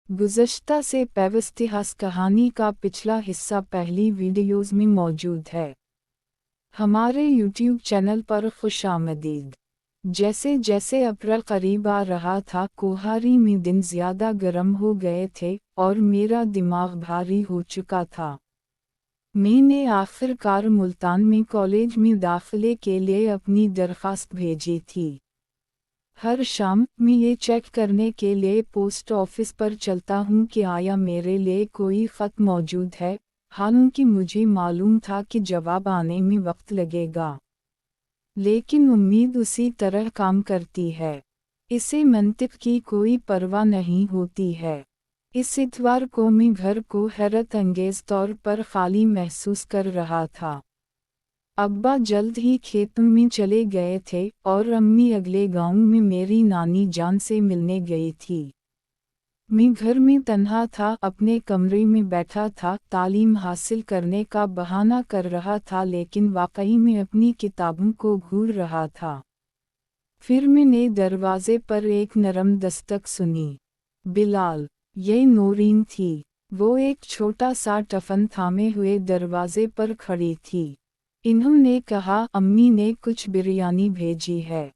गुज़श्ता से पैवस्तिहास कहानी का पिछला हिस्सा पहली वीडियोज़ में मौजूद है। हमारे यूट्यूब चैनल पर खुशामदीद। जैसे जैसे अप्रैल करीब आ रहा था, कोहारी में दिन ज़्यादा गर्म हो गए थे और मेरा दिमाग भारी हो चुका था। मैंने आखिरकार मुल्तान में कॉलेज में दाखिले के लिए अपनी दरख्वास्त भेजी थी। हर शाम मैं ये चेक करने के लिए पोस्ट ऑफिस पर चलता हूँ कि आया मेरे लिए कोई ख़त मौजूद है, हालांकि मुझे मालूम था कि जवाब आने में वक्त लगेगा। लेकिन उम्मीद उसी तरह काम करती है। इसे मंतिक की कोई परवाह नहीं होती है। इस इतवार को मैं घर को हैरत अंगेज़ तौर पर खाली महसूस कर रहा था। अब्बा जल्द ही खेतों में चले गए थे और अम्मी अगले गांव में मेरी नानी जान से मिलने गई थी। मैं घर में तन्हा था, अपने कमरे में बैठा था, तालीम हासिल करने का बहाना कर रहा था, लेकिन वाकई में अपनी किताबों को घूर रहा था। फिर मैंने दरवाजे पर एक नरम दस्तक सुनी। बिलाल, ये नौरीन थी। वो एक छोटा सा टफन थामे हुए दरवाजे पर खड़ी थी। इन्होंने कहा, अम्मी ने कुछ बिरयानी भेजी है।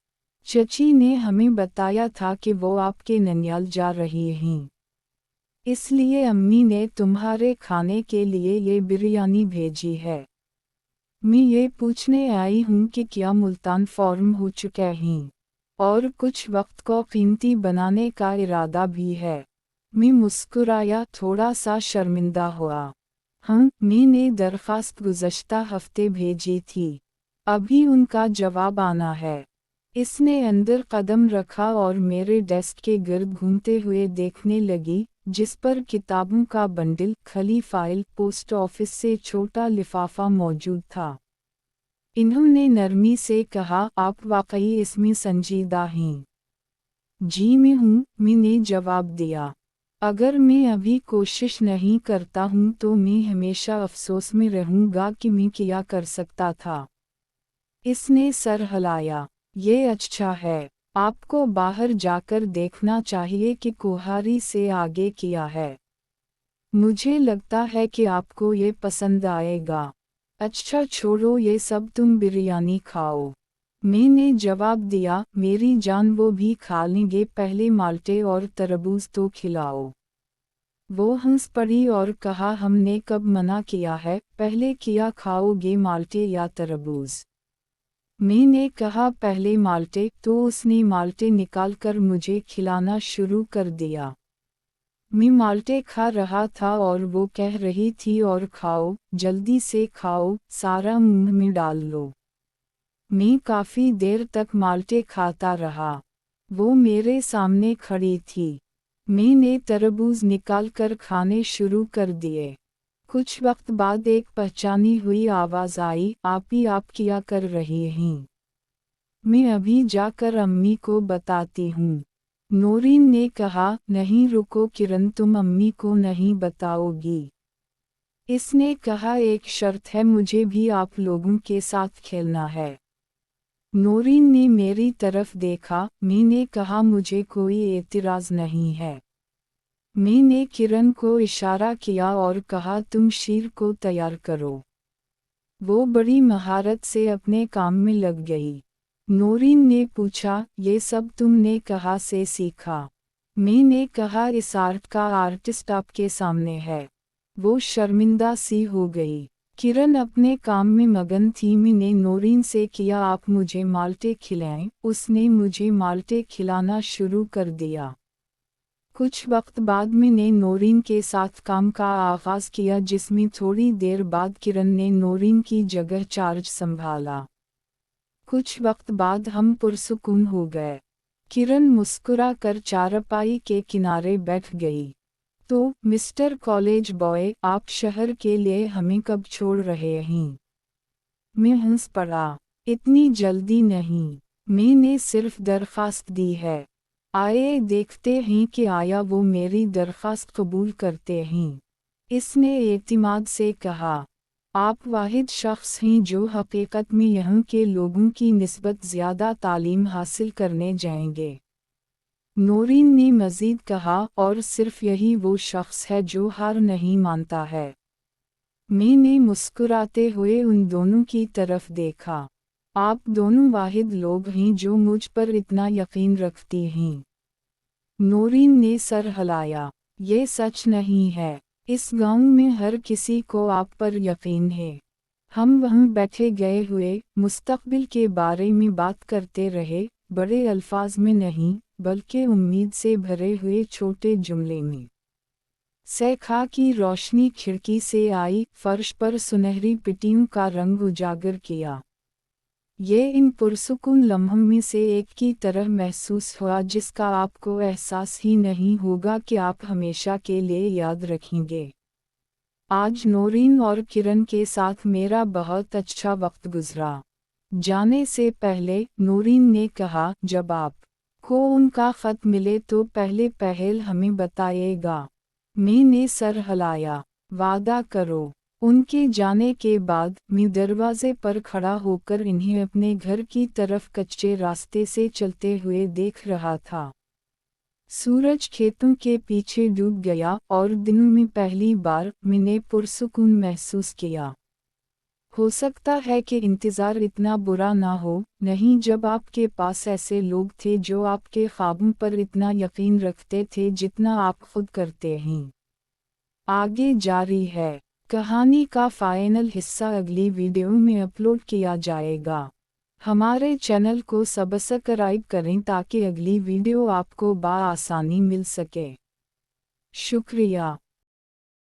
चची ने हमें बताया था कि वो आपके ननियाल जा रही हैं, इसलिए अम्मी ने तुम्हारे खाने के लिए ये बिरयानी भेजी है। मैं ये पूछने आई हूँ कि क्या मुल्तान फॉर्म हो चुके हैं और कुछ वक्त को कीमती बनाने का इरादा भी है। मैं मुस्कुराया, थोड़ा सा शर्मिंदा हुआ। हाँ, मैंने दरख्वास्त गुज़श्ता हफ्ते भेजी थी। अभी उनका जवाब आना है। इसने अंदर कदम रखा और मेरे डेस्क के गिर्द घूमते हुए देखने लगी, जिस पर किताबों का बंडल, खली फाइल, पोस्ट ऑफिस से छोटा लिफाफा मौजूद था। इन्होंने नरमी से कहा, आप वाकई इसमें संजीदा हैं? जी मैं हूँ, मैंने जवाब दिया। अगर मैं अभी कोशिश नहीं करता हूँ तो मैं हमेशा अफसोस में रहूँगा कि मैं क्या कर सकता था। इसने सर हिलाया। ये अच्छा है। आपको बाहर जाकर देखना चाहिए कि कोहारी से आगे क्या है। मुझे लगता है कि आपको ये पसंद आएगा। अच्छा छोड़ो ये सब, तुम बिरयानी खाओ। मैंने जवाब दिया, मेरी जान वो भी खा लेंगे, पहले माल्टे और तरबूज तो खिलाओ। वो हंस पड़ी और कहा, हमने कब मना किया है, पहले क्या खाओगे, माल्टे या तरबूज? मैंने कहा पहले माल्टे, तो उसने माल्टे निकालकर मुझे खिलाना शुरू कर दिया। मैं माल्टे खा रहा था और वो कह रही थी, और खाओ, जल्दी से खाओ, सारा मुंह में डाल लो। मैं काफ़ी देर तक माल्टे खाता रहा। वो मेरे सामने खड़ी थी। मैंने तरबूज निकालकर खाने शुरू कर दिए। कुछ वक्त बाद एक पहचानी हुई आवाज़ आई, आप क्या कर रही हैं? मैं अभी जाकर अम्मी को बताती हूँ। नौरीन ने कहा, नहीं रुको किरण, तुम अम्मी को नहीं बताओगी? इसने कहा, एक शर्त है, मुझे भी आप लोगों के साथ खेलना है। नौरीन ने मेरी तरफ देखा। मैंने कहा, मुझे कोई एतराज़ नहीं है। मैंने किरण को इशारा किया और कहा, तुम शीर को तैयार करो। वो बड़ी महारत से अपने काम में लग गई। नौरीन ने पूछा, ये सब तुमने कहाँ से सीखा? मैंने कहा, इस आर्ट का आर्टिस्ट आपके सामने है। वो शर्मिंदा सी हो गई। किरण अपने काम में मगन थी। मैंने नौरीन से किया, आप मुझे माल्टे खिलाएं। उसने मुझे माल्टे खिलाना शुरू कर दिया। कुछ वक्त बाद मैंने नौरीन के साथ काम का आगाज़ किया, जिसमें थोड़ी देर बाद किरण ने नौरीन की जगह चार्ज संभाला। कुछ वक्त बाद हम पुरसुकून हो गए। किरण मुस्कुरा कर चारपाई के किनारे बैठ गई। तो मिस्टर कॉलेज बॉय, आप शहर के लिए हमें कब छोड़ रहे हैं? मैं हंस पड़ा। इतनी जल्दी नहीं, मैंने सिर्फ दरख्वास्त दी है। आइए देखते हैं कि आया वो मेरी दरख्वास्त कबूल करते हैं। इसने एतिमाद से कहा, आप वाहिद शख्स हैं जो हकीकत में यहाँ के लोगों की निस्बत ज़्यादा तालीम हासिल करने जाएंगे। नौरीन ने मजीद कहा, और सिर्फ यही वो शख्स है जो हार नहीं मानता है। मैंने मुस्कुराते हुए उन दोनों की तरफ देखा। आप दोनों वाहिद लोग हैं जो मुझ पर इतना यकीन रखती हैं। नौरीन ने सर हिलाया। ये सच नहीं है। इस गांव में हर किसी को आप पर यकीन है। हम वहीं बैठे गए हुए मुस्तकबिल के बारे में बात करते रहे, बड़े अल्फाज में नहीं, बल्कि उम्मीद से भरे हुए छोटे जुमले में। सैखा की रोशनी खिड़की से आई, फर्श पर सुनहरी पिटियों का रंग उजागर किया। ये इन पुरसुकून लम्हों में से एक की तरह महसूस हुआ जिसका आपको एहसास ही नहीं होगा कि आप हमेशा के लिए याद रखेंगे। आज नौरीन और किरण के साथ मेरा बहुत अच्छा वक्त गुजरा। जाने से पहले नौरीन ने कहा, जब आप को उनका ख़त मिले तो पहले पहल हमें बताइएगा। मैंने सर हिलाया। वादा करो। उनके जाने के बाद मैं दरवाजे पर खड़ा होकर इन्हें अपने घर की तरफ कच्चे रास्ते से चलते हुए देख रहा था। सूरज खेतों के पीछे डूब गया और दिनों में पहली बार मैंने पुरसुकून महसूस किया। हो सकता है कि इंतज़ार इतना बुरा ना हो, नहीं जब आपके पास ऐसे लोग थे जो आपके ख्वाबों पर इतना यकीन रखते थे जितना आप खुद करते हैं। आगे जारी है। कहानी का फाइनल हिस्सा अगली वीडियो में अपलोड किया जाएगा। हमारे चैनल को सब्सक्राइब करें ताकि अगली वीडियो आपको बआसानी मिल सके। शुक्रिया।